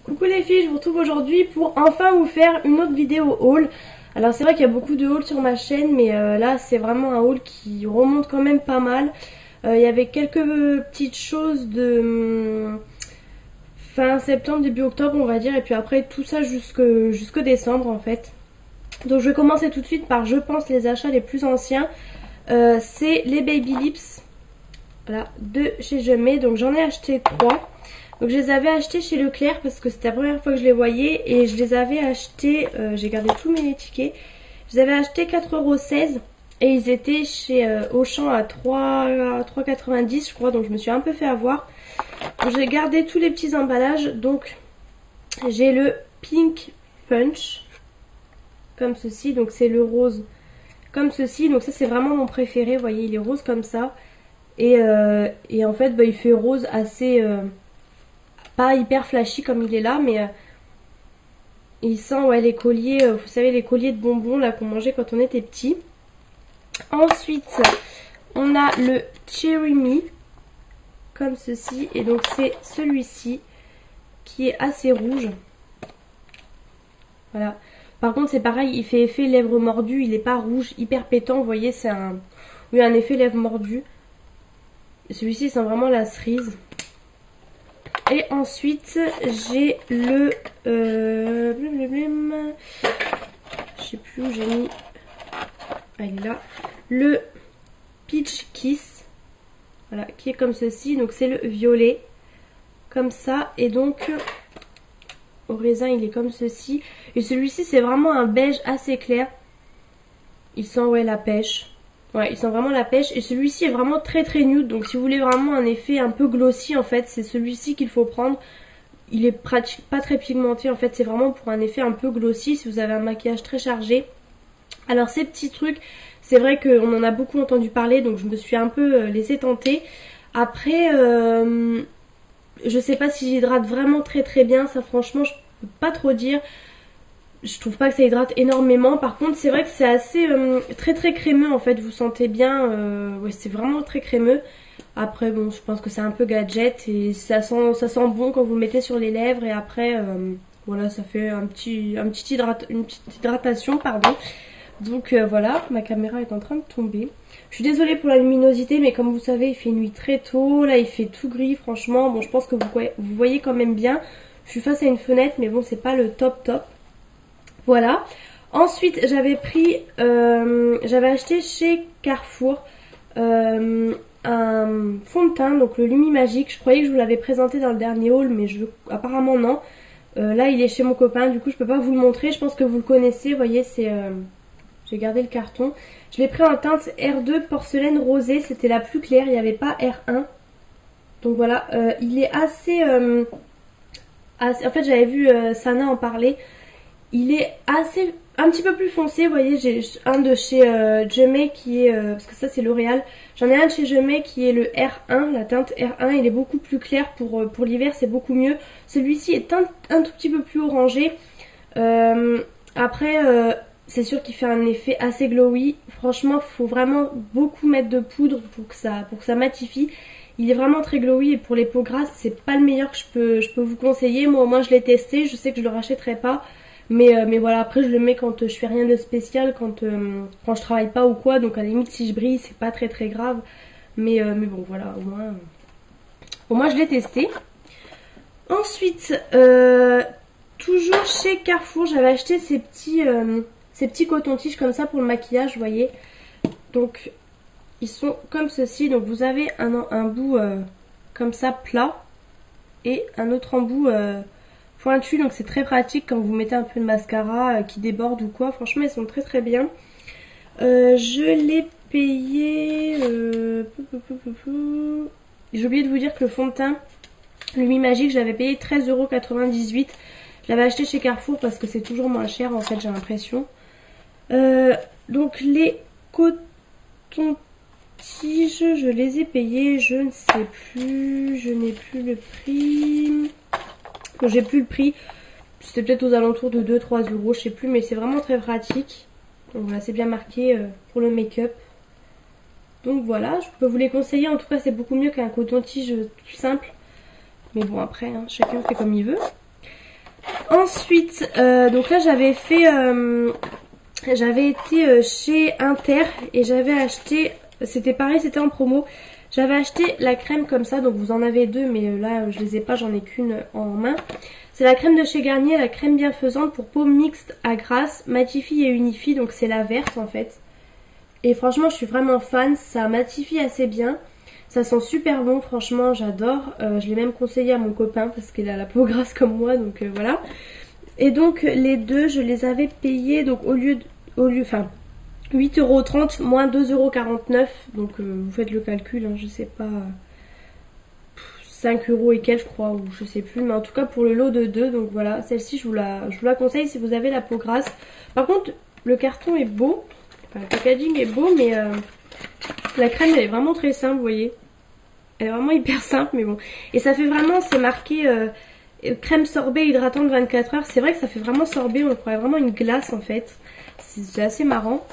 Coucou les filles, je vous retrouve aujourd'hui pour enfin vous faire une autre vidéo haul. Alors c'est vrai qu'il y a beaucoup de hauls sur ma chaîne, mais là c'est vraiment un haul qui remonte quand même pas mal. Il y avait quelques petites choses de fin septembre, début octobre on va dire, et puis après tout ça jusque décembre en fait. Donc je vais commencer tout de suite par je pense les achats les plus anciens. C'est les Baby Lips, voilà, de chez Je Mets. Donc j'en ai acheté 3. Donc je les avais achetés chez Leclerc parce que c'était la première fois que je les voyais. Et je les avais achetés, j'ai gardé tous mes tickets. Je les avais achetés 4,16 € et ils étaient chez Auchan à 3,90 je crois. Donc je me suis un peu fait avoir. J'ai gardé tous les petits emballages. Donc j'ai le Pink Punch comme ceci. Donc c'est le rose comme ceci. Donc ça c'est vraiment mon préféré. Vous voyez, il est rose comme ça. Et en fait bah, il fait rose assez... pas hyper flashy comme il est là, mais il sent ouais, les colliers, vous savez les colliers de bonbons là qu'on mangeait quand on était petit. Ensuite, on a le Cherry Me, comme ceci, et donc c'est celui-ci qui est assez rouge. Voilà. Par contre c'est pareil, il fait effet lèvres mordues, il n'est pas rouge, hyper pétant, vous voyez c'est un... Oui, un effet lèvres mordues. Celui-ci sent vraiment la cerise. Et ensuite, j'ai le... je sais plus où j'ai mis... Ah, il est là. Le Peach Kiss. Voilà, qui est comme ceci. Donc c'est le violet. Comme ça. Et donc, au raisin, il est comme ceci. Et celui-ci, c'est vraiment un beige assez clair. Il sent, ouais, la pêche. Ouais, il sent vraiment la pêche. Et celui-ci est vraiment très très nude. Donc si vous voulez vraiment un effet un peu glossy, en fait, c'est celui-ci qu'il faut prendre. Il est pas très pigmenté. En fait, c'est vraiment pour un effet un peu glossy si vous avez un maquillage très chargé. Alors ces petits trucs, c'est vrai qu'on en a beaucoup entendu parler. Donc je me suis un peu laissé tenter. Après, je sais pas si j'hydrate vraiment très très bien. Ça franchement, je peux pas trop dire. Je trouve pas que ça hydrate énormément. Par contre, c'est vrai que c'est assez très très crémeux en fait. Vous sentez bien, ouais, c'est vraiment très crémeux. Après, bon, je pense que c'est un peu gadget et ça sent bon quand vous le mettez sur les lèvres. Et après, voilà, ça fait une petite hydratation, pardon. Donc voilà, ma caméra est en train de tomber. Je suis désolée pour la luminosité, mais comme vous savez, il fait nuit très tôt. Là, il fait tout gris, franchement. Bon, je pense que vous voyez quand même bien. Je suis face à une fenêtre, mais bon, c'est pas le top top. Voilà. Ensuite, j'avais acheté chez Carrefour un fond de teint, donc le Lumi Magique. Je croyais que je vous l'avais présenté dans le dernier haul, mais apparemment non. Là, il est chez mon copain, du coup, je peux pas vous le montrer. Je pense que vous le connaissez. Vous voyez, j'ai gardé le carton. Je l'ai pris en teinte R2 porcelaine rosée. C'était la plus claire. Il n'y avait pas R1. Donc voilà, il est assez... En fait, j'avais vu Sana en parler. Il est assez un petit peu plus foncé, vous voyez, j'ai un de chez Je Mets qui est, parce que ça c'est L'Oréal, j'en ai un de chez Je Mets qui est le R1, la teinte R1, il est beaucoup plus clair pour l'hiver, c'est beaucoup mieux. Celui-ci est un tout petit peu plus orangé. Après, c'est sûr qu'il fait un effet assez glowy. Franchement, il faut vraiment beaucoup mettre de poudre pour que ça matifie. Il est vraiment très glowy et pour les peaux grasses, c'est pas le meilleur que je peux vous conseiller. Moi au moins je l'ai testé, je sais que je le rachèterai pas. Mais voilà, après je le mets quand je fais rien de spécial, quand je travaille pas ou quoi. Donc à la limite si je brille c'est pas très très grave. Mais bon voilà, au moins je l'ai testé. Ensuite, toujours chez Carrefour, j'avais acheté ces petits cotons-tiges comme ça pour le maquillage, vous voyez. Donc ils sont comme ceci. Donc vous avez un bout comme ça plat et un autre embout pointu, donc c'est très pratique quand vous mettez un peu de mascara qui déborde ou quoi. Franchement, ils sont très très bien. Je l'ai payé... J'ai oublié de vous dire que le fond de teint Lumi Magique, je l'avais payé 13,98 €. Je l'avais acheté chez Carrefour parce que c'est toujours moins cher en fait, j'ai l'impression. Donc les cotons-tiges, je les ai payés, je ne sais plus, je n'ai plus le prix... J'ai plus le prix, c'était peut-être aux alentours de 2-3 €, je sais plus, mais c'est vraiment très pratique. Donc voilà, c'est bien marqué pour le make-up. Donc voilà, je peux vous les conseiller, en tout cas c'est beaucoup mieux qu'un coton-tige tout simple. Mais bon après, hein, chacun fait comme il veut. Ensuite, donc là j'avais été chez Inter et j'avais acheté, c'était pareil, c'était en promo. J'avais acheté la crème comme ça, donc vous en avez deux, mais là je les ai pas, j'en ai qu'une en main. C'est la crème de chez Garnier, la crème bienfaisante pour peau mixte à grasse, matifie et unifie, donc c'est la verte en fait. Et franchement je suis vraiment fan, ça matifie assez bien. Ça sent super bon, franchement j'adore. Je l'ai même conseillé à mon copain parce qu'il a la peau grasse comme moi, donc voilà. Et donc les deux je les avais payés, donc enfin 8,30 € moins 2,49 €. Donc vous faites le calcul, hein, je sais pas, 5 € et quelques je crois, ou je sais plus. Mais en tout cas pour le lot de deux, donc voilà, celle-ci je vous la conseille si vous avez la peau grasse. Par contre le carton est beau, enfin, le packaging est beau, mais la crème elle est vraiment très simple, vous voyez. Elle est vraiment hyper simple, mais bon. Et ça fait vraiment, c'est marqué crème sorbet hydratante 24 heures. C'est vrai que ça fait vraiment sorbet, on croirait vraiment une glace en fait. C'est assez marrant.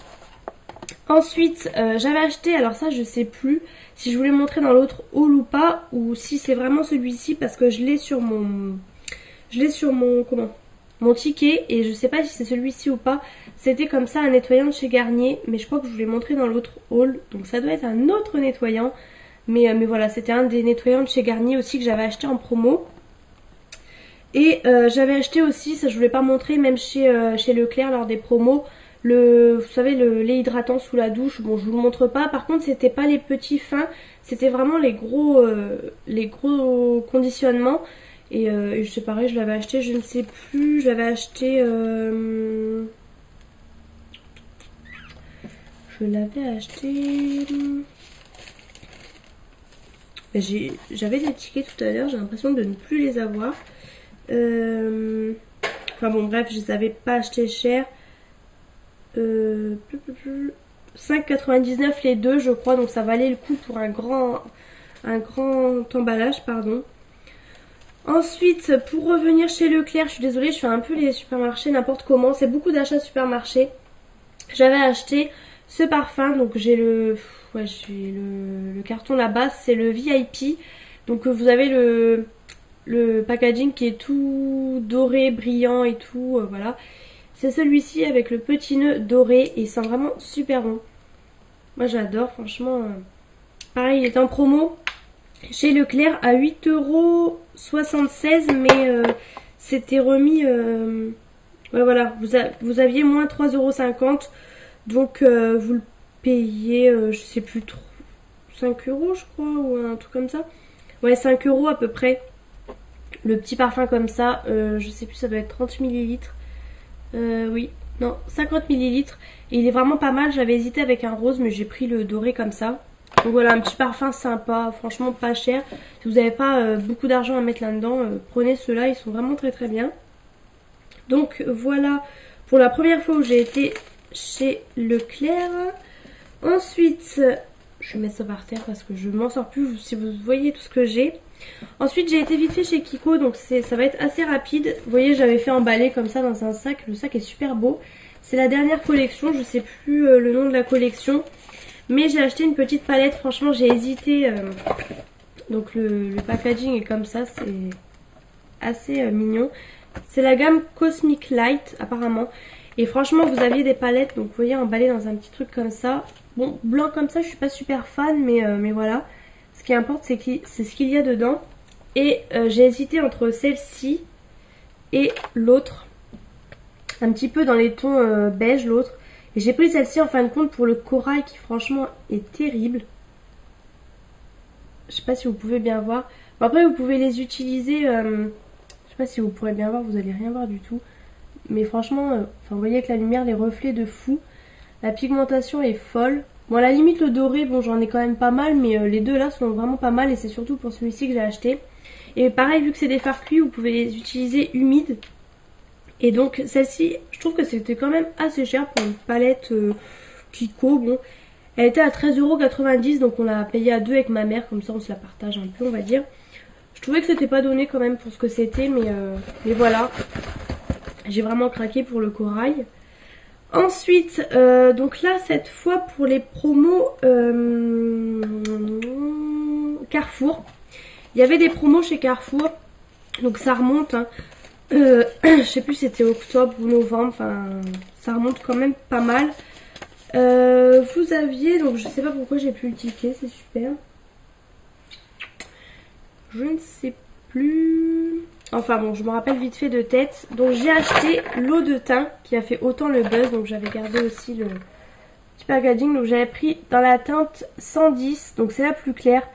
Ensuite, j'avais acheté, alors ça je sais plus si je voulais montrer dans l'autre haul ou pas, ou si c'est vraiment celui-ci parce que je l'ai sur mon... mon ticket et je sais pas si c'est celui-ci ou pas. C'était comme ça un nettoyant de chez Garnier, mais je crois que je vous l'ai montré dans l'autre haul, donc ça doit être un autre nettoyant. Mais voilà, c'était un des nettoyants de chez Garnier aussi que j'avais acheté en promo. Et j'avais acheté aussi, ça je voulais pas montrer, même chez Leclerc lors des promos, vous savez, le lait hydratant sous la douche. Bon, je vous le montre pas. Par contre, c'était pas les petits fins, c'était vraiment les gros conditionnements. Et je sais pareil, je l'avais acheté, je ne sais plus, j'avais acheté... je l'avais acheté... J'avais des tickets tout à l'heure, j'ai l'impression de ne plus les avoir. Enfin bon, bref, je les avais pas achetés cher. 5,99 les deux, je crois, donc ça valait le coup pour un grand emballage, pardon. Ensuite, pour revenir chez Leclerc, je suis désolée, je fais un peu les supermarchés n'importe comment. C'est beaucoup d'achats supermarchés. J'avais acheté ce parfum, donc j'ai le carton là-bas, c'est le VIP. Donc vous avez le packaging qui est tout doré, brillant et tout, voilà. C'est celui-ci avec le petit nœud doré et il sent vraiment super bon. Moi j'adore, franchement. Pareil, il est en promo chez Leclerc à 8,76 €, mais c'était remis... ouais, voilà, vous aviez moins 3,50 €, donc vous le payez, je sais plus trop, 5 € je crois, ou un truc comme ça. Ouais, 5 € à peu près. Le petit parfum comme ça, je sais plus, ça doit être 30 millilitres. Oui, non, 50 millilitres. Et il est vraiment pas mal, j'avais hésité avec un rose, mais j'ai pris le doré comme ça. Donc voilà, un petit parfum sympa, franchement pas cher. Si vous n'avez pas beaucoup d'argent à mettre là-dedans, prenez ceux-là, ils sont vraiment très très bien. Donc voilà pour la première fois où j'ai été chez Leclerc. Ensuite, je vais mettre ça par terre parce que je m'en sors plus si vous voyez tout ce que j'ai. Ensuite, j'ai été vite fait chez Kiko, donc ça va être assez rapide. Vous voyez, j'avais fait emballer comme ça dans un sac. Le sac est super beau. C'est la dernière collection, je sais plus le nom de la collection. Mais j'ai acheté une petite palette, franchement j'ai hésité. Donc le packaging est comme ça, c'est assez mignon. C'est la gamme Cosmic Light apparemment. Et franchement vous aviez des palettes, donc vous voyez emballées dans un petit truc comme ça. Bon, blanc comme ça je suis pas super fan, mais voilà. Ce qui importe c'est ce qu'il y a dedans. Et j'ai hésité entre celle-ci et l'autre. Un petit peu dans les tons beige l'autre. Et j'ai pris celle-ci en fin de compte pour le corail qui franchement est terrible. Je sais pas si vous pouvez bien voir. Bon, après vous pouvez les utiliser. Je sais pas si vous pourrez bien voir, vous allez rien voir du tout. Mais franchement, enfin, vous voyez avec la lumière, les reflets de fou. La pigmentation est folle. Bon à la limite le doré, bon j'en ai quand même pas mal. Mais les deux là sont vraiment pas mal. Et c'est surtout pour celui-ci que j'ai acheté. Et pareil, vu que c'est des fards cuits, vous pouvez les utiliser humides. Et donc celle-ci, je trouve que c'était quand même assez cher pour une palette Kiko. Bon, elle était à 13,90 €, donc on l'a payée à deux avec ma mère, comme ça on se la partage un peu on va dire. Je trouvais que c'était pas donné quand même pour ce que c'était, mais voilà. J'ai vraiment craqué pour le corail. Ensuite, donc là cette fois pour les promos Carrefour. Il y avait des promos chez Carrefour, donc ça remonte hein. Je sais plus si c'était octobre ou novembre, enfin ça remonte quand même pas mal. Vous aviez, donc je sais pas pourquoi j'ai plus le ticket, c'est super. Je ne sais plus. Enfin bon, je me rappelle vite fait de tête. Donc j'ai acheté l'eau de thym qui a fait autant le buzz, donc j'avais gardé aussi le petit packaging. Donc j'avais pris dans la teinte 110, donc c'est la plus claire.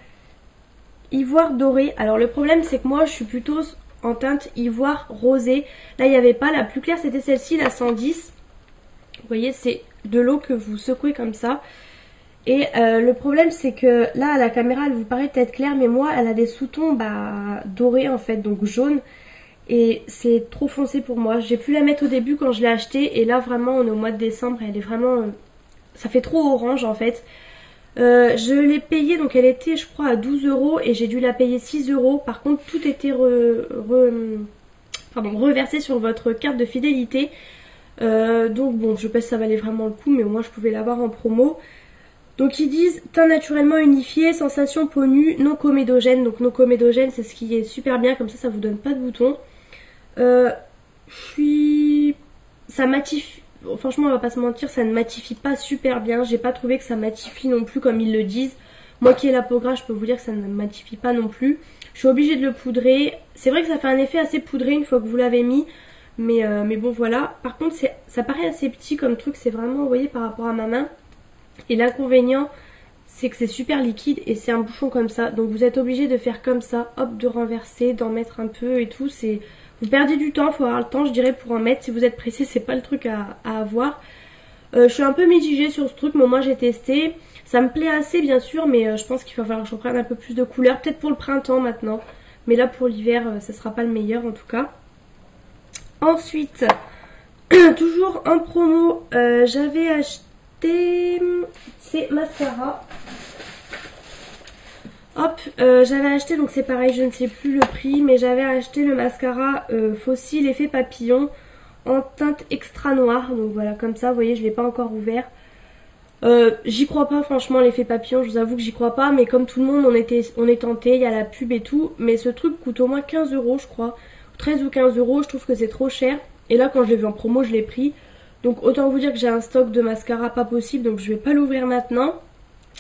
Ivoire doré. Alors le problème c'est que moi je suis plutôt en teinte ivoire rosé. Là il n'y avait pas, la plus claire c'était celle-ci, la 110. Vous voyez, c'est de l'eau que vous secouez comme ça. Et le problème c'est que là à la caméra elle vous paraît peut-être claire, mais moi elle a des sous-tons dorés en fait, donc jaune. Et c'est trop foncé pour moi. J'ai pu la mettre au début quand je l'ai achetée, et là vraiment on est au mois de décembre, elle est vraiment... ça fait trop orange en fait. Je l'ai payée, donc elle était je crois à 12 € et j'ai dû la payer 6 €. Par contre tout était reversé sur votre carte de fidélité. Donc bon, je sais pas si ça valait vraiment le coup, mais au moins je pouvais l'avoir en promo. Donc ils disent teint naturellement unifié, sensation peau nue, non comédogène. Donc non comédogène c'est ce qui est super bien, comme ça vous donne pas de boutons. Ça matifie, franchement on va pas se mentir, ça ne matifie pas super bien. J'ai pas trouvé que ça matifie non plus comme ils le disent. Moi qui ai la peau grasse, je peux vous dire que ça ne matifie pas non plus. Je suis obligée de le poudrer. C'est vrai que ça fait un effet assez poudré une fois que vous l'avez mis. Mais bon voilà. Par contre ça paraît assez petit comme truc, c'est vraiment, vous voyez, par rapport à ma main. Et l'inconvénient c'est que c'est super liquide et c'est un bouchon comme ça. Donc vous êtes obligé de faire comme ça, hop, de renverser, d'en mettre un peu et tout. Vous perdez du temps, il faut avoir le temps je dirais pour en mettre. Si vous êtes pressé, c'est pas le truc à avoir. Je suis un peu mitigée sur ce truc, mais moi j'ai testé. Ça me plaît assez bien sûr, mais je pense qu'il va falloir que j'en prenne un peu plus de couleurs. Peut-être pour le printemps maintenant. Mais là pour l'hiver, ça sera pas le meilleur en tout cas. Ensuite, toujours en promo, j'avais acheté ces mascaras. Hop, j'avais acheté, donc c'est pareil, je ne sais plus le prix, mais j'avais acheté le mascara Fossile Effet Papillon en teinte extra noire. Donc voilà, comme ça, vous voyez, je ne l'ai pas encore ouvert. J'y crois pas franchement, l'effet papillon, je vous avoue que j'y crois pas, mais comme tout le monde on est tenté, il y a la pub et tout, mais ce truc coûte au moins 15 € je crois, 13 ou 15 €, je trouve que c'est trop cher, et là quand je l'ai vu en promo je l'ai pris, donc autant vous dire que j'ai un stock de mascara pas possible, donc je vais pas l'ouvrir maintenant.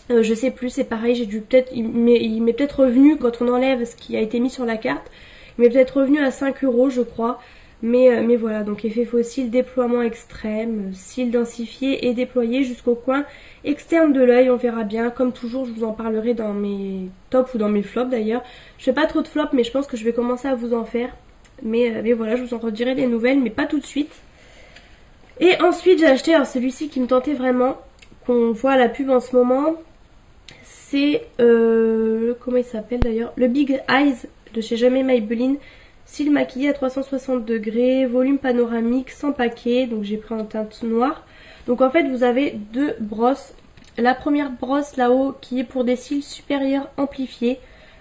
Je sais plus, c'est pareil, j'ai dû peut-être, il m'est peut-être revenu quand on enlève ce qui a été mis sur la carte, il m'est peut-être revenu à 5 € je crois. Mais voilà, donc effet fossile, déploiement extrême, cils densifiés et déployés jusqu'au coin externe de l'œil, on verra bien. Comme toujours, je vous en parlerai dans mes tops ou dans mes flops d'ailleurs. Je fais pas trop de flops, mais je pense que je vais commencer à vous en faire. Mais voilà, je vous en redirai des nouvelles, mais pas tout de suite. Et ensuite, j'ai acheté, alors celui-ci qui me tentait vraiment, qu'on voit à la pub en ce moment. C'est, comment il s'appelle d'ailleurs, le Big Eyes de chez Jamais Maybelline. Cils maquillés à 360 degrés, volume panoramique, sans paquet, donc j'ai pris en teinte noire. Donc en fait vous avez deux brosses. La première brosse là-haut qui est pour des cils supérieurs amplifiés.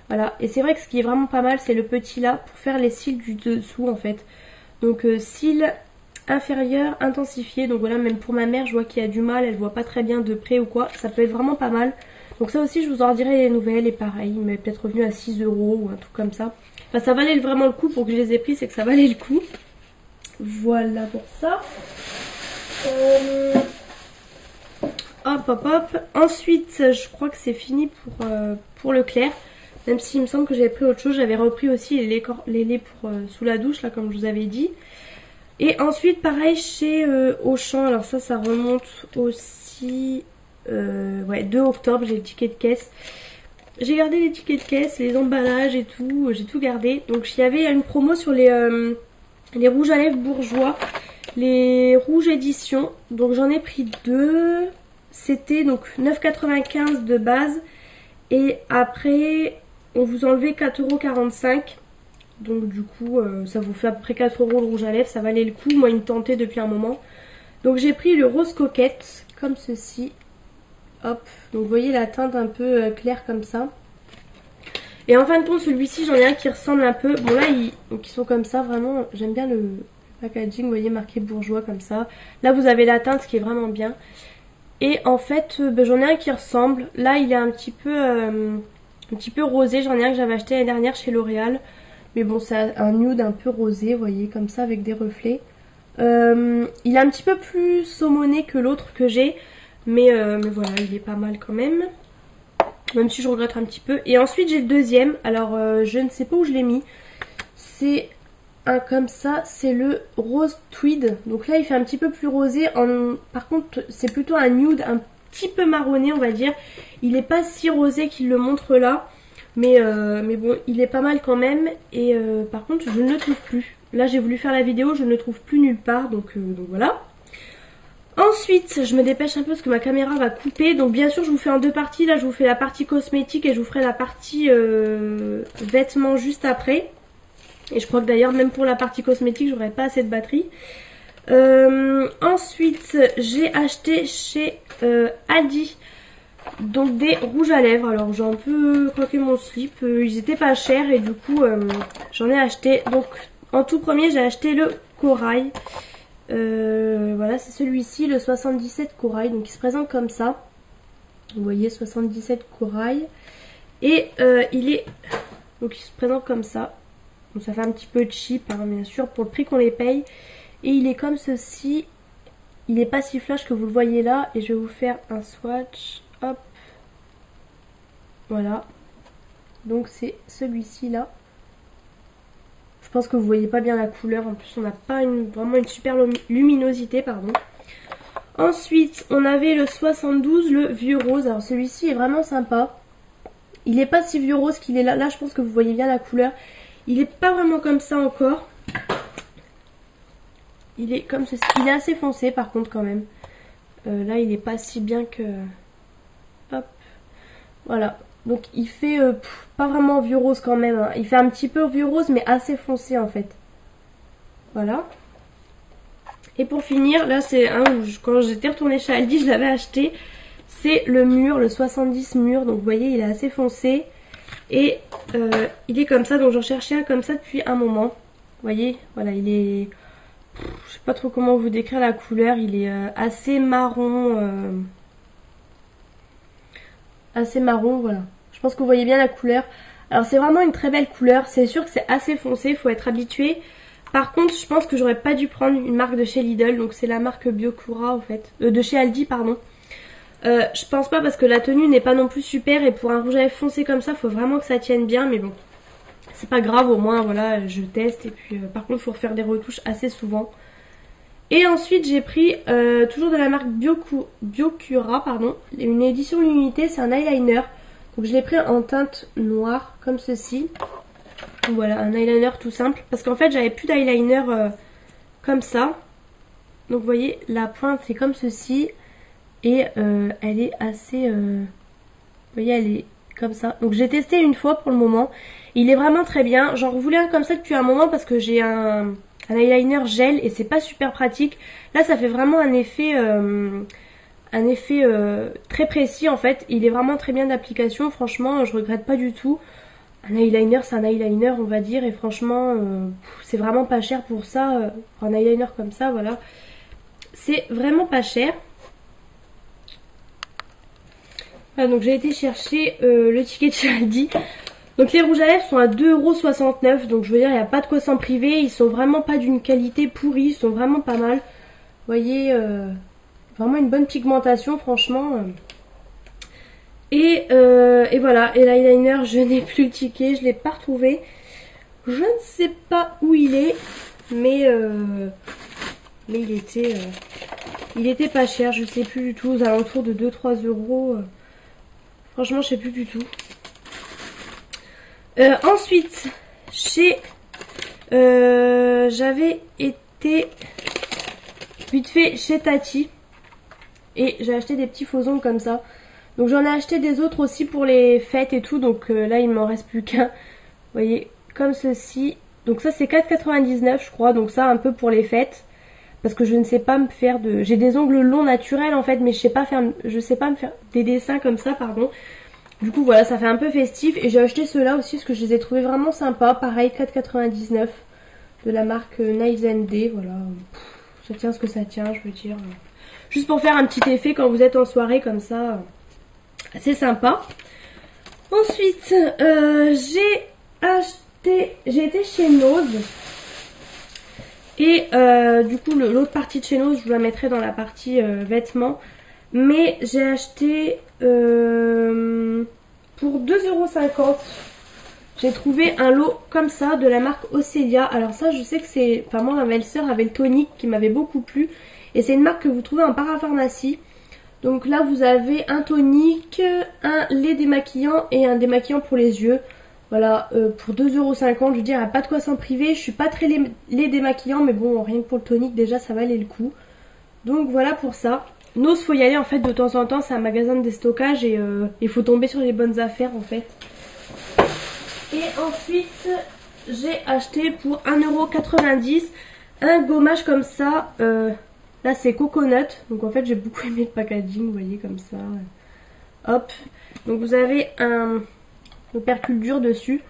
Voilà, et c'est vrai que ce qui est vraiment pas mal c'est le petit là pour faire les cils du dessous en fait. Donc cils inférieurs intensifiés, donc voilà, même pour ma mère je vois qu'il y a du mal, elle voit pas très bien de près ou quoi, ça peut être vraiment pas mal. Donc ça aussi je vous en redirai les nouvelles, et pareil, il m'est peut-être revenu à 6 € ou un truc comme ça. Enfin, ça valait vraiment le coup, pour que je les ai pris, c'est que ça valait le coup. Voilà pour ça. Hop, hop, hop. Ensuite, je crois que c'est fini pour le clair. Même s'il me semble que j'avais pris autre chose. J'avais repris aussi les laits pour sous la douche, là, comme je vous avais dit. Et ensuite, pareil, chez Auchan. Alors ça remonte aussi... ouais, 2 octobre, j'ai le ticket de caisse. J'ai gardé les tickets de caisse, les emballages et tout, j'ai tout gardé. Donc il y avait une promo sur les rouges à lèvres bourgeois, les rouges éditions. Donc j'en ai pris 2. C'était donc 9,95 € de base. Et après, on vous enlevait 4,45 €. Donc du coup, ça vous fait à peu près 4 € le rouge à lèvres, ça valait le coup. Moi, il me tentait depuis un moment. Donc j'ai pris le rose coquette, comme ceci. Hop, donc vous voyez la teinte un peu claire comme ça. Et en fin de compte, celui-ci, j'en ai un qui ressemble un peu. Bon là, ils sont comme ça, vraiment. J'aime bien le packaging, vous voyez, marqué bourgeois comme ça. Là, vous avez la teinte, ce qui est vraiment bien. Et en fait, j'en ai un qui ressemble. Là, il est un petit peu rosé. J'en ai un que j'avais acheté l'année dernière chez L'Oréal. Mais bon, c'est un nude un peu rosé, vous voyez, comme ça, avec des reflets. Il est un petit peu plus saumoné que l'autre que j'ai. Mais voilà, il est pas mal quand même. Même si je regrette un petit peu. Et ensuite, j'ai le deuxième. Alors, je ne sais pas où je l'ai mis. C'est un comme ça, c'est le rose tweed. Donc là, il fait un petit peu plus rosé. Par contre, c'est plutôt un nude un petit peu marronné, on va dire. Il n'est pas si rosé qu'il le montre là. Mais bon, il est pas mal quand même. Et par contre, je ne le trouve plus. Là, j'ai voulu faire la vidéo, je ne le trouve plus nulle part. Donc voilà. Ensuite, je me dépêche un peu parce que ma caméra va couper. Donc bien sûr, je vous fais en deux parties. Là, je vous fais la partie cosmétique et je vous ferai la partie vêtements juste après. Et je crois que d'ailleurs, même pour la partie cosmétique, j'aurais pas assez de batterie. Ensuite, j'ai acheté chez Aldi donc des rouges à lèvres. Alors, j'ai un peu croqué mon slip. Ils étaient pas chers et du coup, j'en ai acheté. Donc, en tout premier, j'ai acheté le corail. Voilà, c'est celui-ci, le 77 corail. Donc, il se présente comme ça. Vous voyez, 77 corail. Et donc, il se présente comme ça. Donc ça fait un petit peu cheap, hein, bien sûr, pour le prix qu'on les paye. Et il est comme ceci. Il n'est pas si flash que vous le voyez là. Et je vais vous faire un swatch. Hop. Voilà. Donc c'est celui-ci là. Je pense que vous voyez pas bien la couleur. En plus, on n'a pas vraiment une super luminosité, pardon. Ensuite, on avait le 72, le vieux rose. Alors celui-ci est vraiment sympa. Il n'est pas si vieux rose qu'il est là. Là, je pense que vous voyez bien la couleur. Il est pas vraiment comme ça encore. Il est comme ceci. Il est assez foncé par contre quand même. Là il est pas si bien que... Hop. Voilà. Donc il fait pas vraiment vieux rose quand même. Hein. Il fait un petit peu vieux rose mais assez foncé en fait. Voilà. Et pour finir, là c'est un où quand j'étais retournée chez Aldi, je l'avais acheté. C'est le mûr, le 70 mûr. Donc vous voyez il est assez foncé. Et il est comme ça, donc j'en cherchais un comme ça depuis un moment. Vous voyez, voilà, il est... je sais pas trop comment vous décrire la couleur. Il est assez marron. Assez marron, voilà. Je pense que vous voyez bien la couleur. Alors c'est vraiment une très belle couleur. C'est sûr que c'est assez foncé, il faut être habitué. Par contre, je pense que j'aurais pas dû prendre une marque de chez Lidl. Donc c'est la marque Biokura en fait. De chez Aldi, pardon. Je pense pas parce que la tenue n'est pas non plus super et pour un rouge à lèvres foncé comme ça, faut vraiment que ça tienne bien, mais bon, c'est pas grave, au moins voilà, je teste et puis par contre, il faut refaire des retouches assez souvent. Et ensuite, j'ai pris toujours de la marque Biokura, pardon, une édition limitée, c'est un eyeliner. Donc je l'ai pris en teinte noire comme ceci. Voilà, un eyeliner tout simple parce qu'en fait, j'avais plus d'eyeliner comme ça. Donc vous voyez, la pointe c'est comme ceci. Et elle est assez... vous voyez, elle est comme ça. Donc j'ai testé une fois pour le moment. Il est vraiment très bien. J'en voulais un comme ça depuis un moment parce que j'ai un eyeliner gel et c'est pas super pratique. Là, ça fait vraiment un effet très précis en fait. Il est vraiment très bien d'application. Franchement, je regrette pas du tout. Un eyeliner, c'est un eyeliner, on va dire. Et franchement, c'est vraiment pas cher pour ça. Un eyeliner comme ça, voilà. C'est vraiment pas cher. Voilà, donc j'ai été chercher le ticket de chez Aldi. Donc les rouges à lèvres sont à 2,69 €. Donc je veux dire, il n'y a pas de quoi s'en priver. Ils sont vraiment pas d'une qualité pourrie. Ils sont vraiment pas mal. Vous voyez, vraiment une bonne pigmentation, franchement. Et voilà. Et l'eyeliner, je n'ai plus le ticket. Je ne l'ai pas retrouvé. Je ne sais pas où il est. Mais il était pas cher. Je sais plus du tout. Aux alentours de 2-3 €. Franchement, je sais plus du tout. Ensuite, j'avais été vite fait chez Tati et j'ai acheté des petits faux ongles comme ça. Donc j'en ai acheté des autres aussi pour les fêtes et tout. Donc là, il m'en reste plus qu'un. Vous voyez, comme ceci. Donc ça, c'est 4,99 je crois. Donc ça, un peu pour les fêtes. Parce que je ne sais pas me faire de... J'ai des ongles longs naturels en fait, mais je sais pas me faire des dessins comme ça, pardon. Du coup voilà, ça fait un peu festif. Et j'ai acheté ceux-là aussi parce que je les ai trouvés vraiment sympas. Pareil, 4,99 de la marque Nice and Day. Voilà, ça tient ce que ça tient, je veux dire. Juste pour faire un petit effet quand vous êtes en soirée comme ça. C'est sympa. Ensuite, j'ai acheté... j'ai été chez Nose. Et du coup l'autre partie de chez Nose, je vous la mettrai dans la partie vêtements. Mais j'ai acheté pour 2,50 €. J'ai trouvé un lot comme ça de la marque Ocelia. Alors ça, je sais que c'est... Enfin moi, ma belle-sœur avait le tonique qui m'avait beaucoup plu. Et c'est une marque que vous trouvez en parapharmacie. Donc là, vous avez un tonique, un lait démaquillant et un démaquillant pour les yeux. Voilà, pour 2,50 €, je veux dire, il n'y a pas de quoi s'en priver. Je suis pas très lait démaquillant, mais bon, rien que pour le tonique, déjà, ça valait le coup. Donc voilà pour ça. Nose, faut y aller en fait de temps en temps, c'est un magasin de déstockage et il faut tomber sur les bonnes affaires en fait. Et ensuite, j'ai acheté pour 1,90 € un gommage comme ça. Là, c'est coconut. Donc en fait, j'ai beaucoup aimé le packaging, vous voyez, comme ça. Hop. Donc vous avez un opercule dur dessus.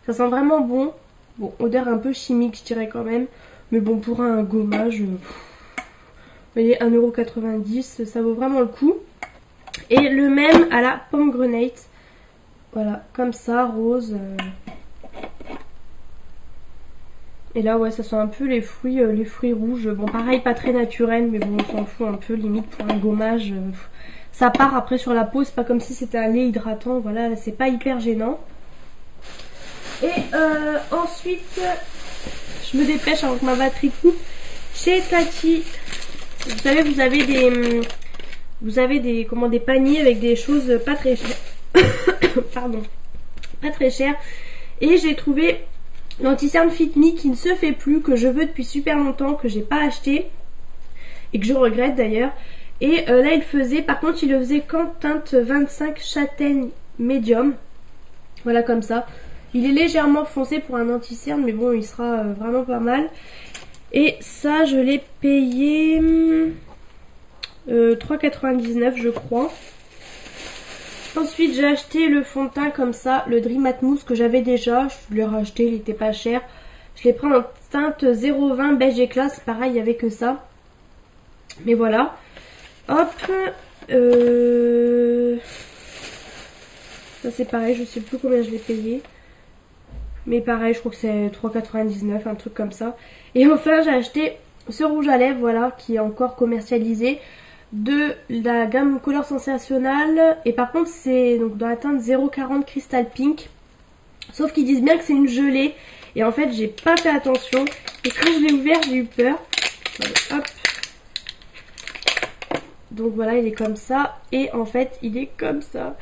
Ça sent vraiment bon. Bon, odeur un peu chimique, je dirais quand même. Mais bon, pour un gommage, vous voyez, 1,90 €, ça vaut vraiment le coup. Et le même à la pomegranate. Voilà, comme ça, rose. Et là, ouais, ça sent un peu les fruits rouges. Bon, pareil, pas très naturel, mais bon, on s'en fout un peu, limite pour un gommage. Ça part après sur la peau, c'est pas comme si c'était un lait hydratant, voilà, c'est pas hyper gênant. Et ensuite, je me dépêche avant que ma batterie coupe. Chez Tati, vous savez, vous avez des paniers avec des choses pas très chères. Pardon, pas très chères. Et j'ai trouvé l'anti-cerne Fit Me qui ne se fait plus, que je veux depuis super longtemps, que j'ai pas acheté et que je regrette d'ailleurs. Et là il faisait, par contre il le faisait qu'en teinte 25 châtaigne médium. Voilà, comme ça. Il est légèrement foncé pour un anti-cerne, mais bon, il sera vraiment pas mal. Et ça, je l'ai payé 3,99 € je crois. Ensuite, j'ai acheté le fond de teint comme ça, le Dream Atmos que j'avais déjà. Je l'ai racheté, il était pas cher. Je l'ai pris en teinte 0,20 beige éclat, c'est pareil, il n'y avait que ça. Mais voilà. Hop. Ça c'est pareil, je sais plus combien je l'ai payé. Mais pareil, je crois que c'est 3,99 €, un truc comme ça. Et enfin, j'ai acheté ce rouge à lèvres, voilà, qui est encore commercialisé, de la gamme Couleur Sensationnelle. Et par contre, c'est donc dans la teinte 0,40 Crystal Pink. Sauf qu'ils disent bien que c'est une gelée. Et en fait, j'ai pas fait attention. Et quand je l'ai ouvert, j'ai eu peur. Allez, hop. Donc voilà, il est comme ça. Et en fait, il est comme ça.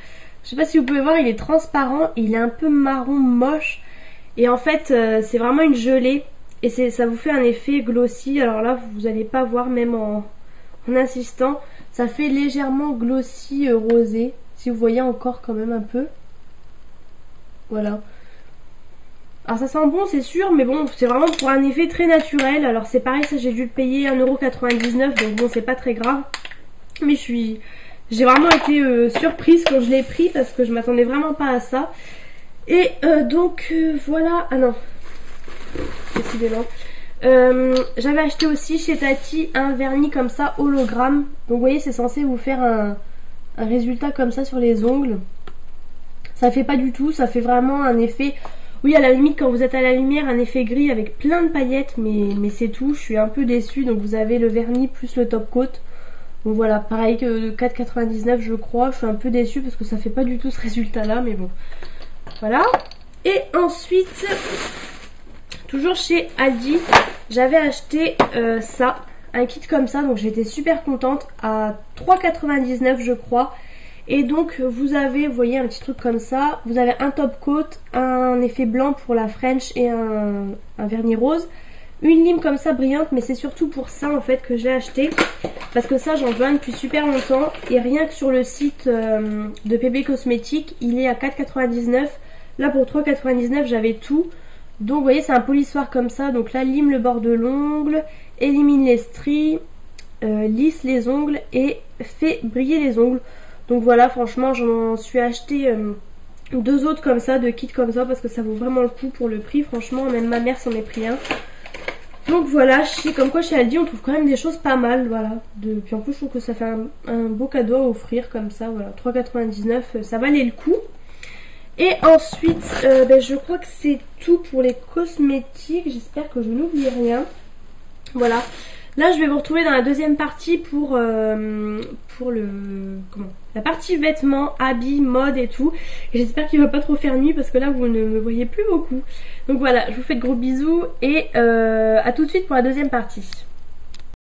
Je sais pas si vous pouvez voir, il est transparent. Il est un peu marron moche. Et en fait, c'est vraiment une gelée. Et ça vous fait un effet glossy. Alors là, vous n'allez pas voir, même en insistant. Ça fait légèrement glossy rosé. Si vous voyez encore quand même un peu. Voilà. Alors ça sent bon, c'est sûr. Mais bon, c'est vraiment pour un effet très naturel. Alors c'est pareil, ça j'ai dû le payer 1,99 €. Donc bon, c'est pas très grave. Mais j'ai vraiment été surprise quand je l'ai pris. Parce que je m'attendais vraiment pas à ça. Et donc voilà. Ah non, décidément. J'avais acheté aussi chez Tati un vernis comme ça hologramme. Donc vous voyez, c'est censé vous faire un résultat comme ça sur les ongles. Ça fait pas du tout, ça fait vraiment un effet, oui, à la limite quand vous êtes à la lumière, un effet gris avec plein de paillettes, mais c'est tout. Je suis un peu déçue. Donc vous avez le vernis plus le top coat. Donc voilà, pareil que 4,99 € je crois. Je suis un peu déçue parce que ça fait pas du tout ce résultat là, mais bon. Voilà. Et ensuite, toujours chez Aldi, j'avais acheté ça, un kit comme ça. Donc j'étais super contente, à 3,99 € je crois. Et donc vous avez, vous voyez, un petit truc comme ça. Vous avez un top coat, un effet blanc pour la French et un vernis rose. Une lime comme ça brillante, mais c'est surtout pour ça en fait que j'ai acheté. Parce que ça j'en veux un depuis super longtemps. Et rien que sur le site de PB Cosmétiques, il est à 4,99 €. Là pour 3,99 € j'avais tout. Donc vous voyez, c'est un polissoir comme ça. Donc là, lime le bord de l'ongle, élimine les stries, lisse les ongles et fait briller les ongles. Donc voilà, franchement j'en suis acheté deux autres comme ça, deux kits comme ça, parce que ça vaut vraiment le coup pour le prix. Franchement, même ma mère s'en est pris un. Donc voilà, comme quoi chez Aldi on trouve quand même des choses pas mal, voilà. Puis en plus je trouve que ça fait un beau cadeau à offrir comme ça, voilà. 3,99 €, ça valait le coup. Et ensuite, je crois que c'est tout pour les cosmétiques. J'espère que je n'oublie rien. Voilà. Là, je vais vous retrouver dans la deuxième partie pour la partie vêtements, habits, mode et tout. Et j'espère qu'il va pas trop faire nuit parce que là, vous ne me voyez plus beaucoup. Donc voilà, je vous fais de gros bisous et à tout de suite pour la deuxième partie.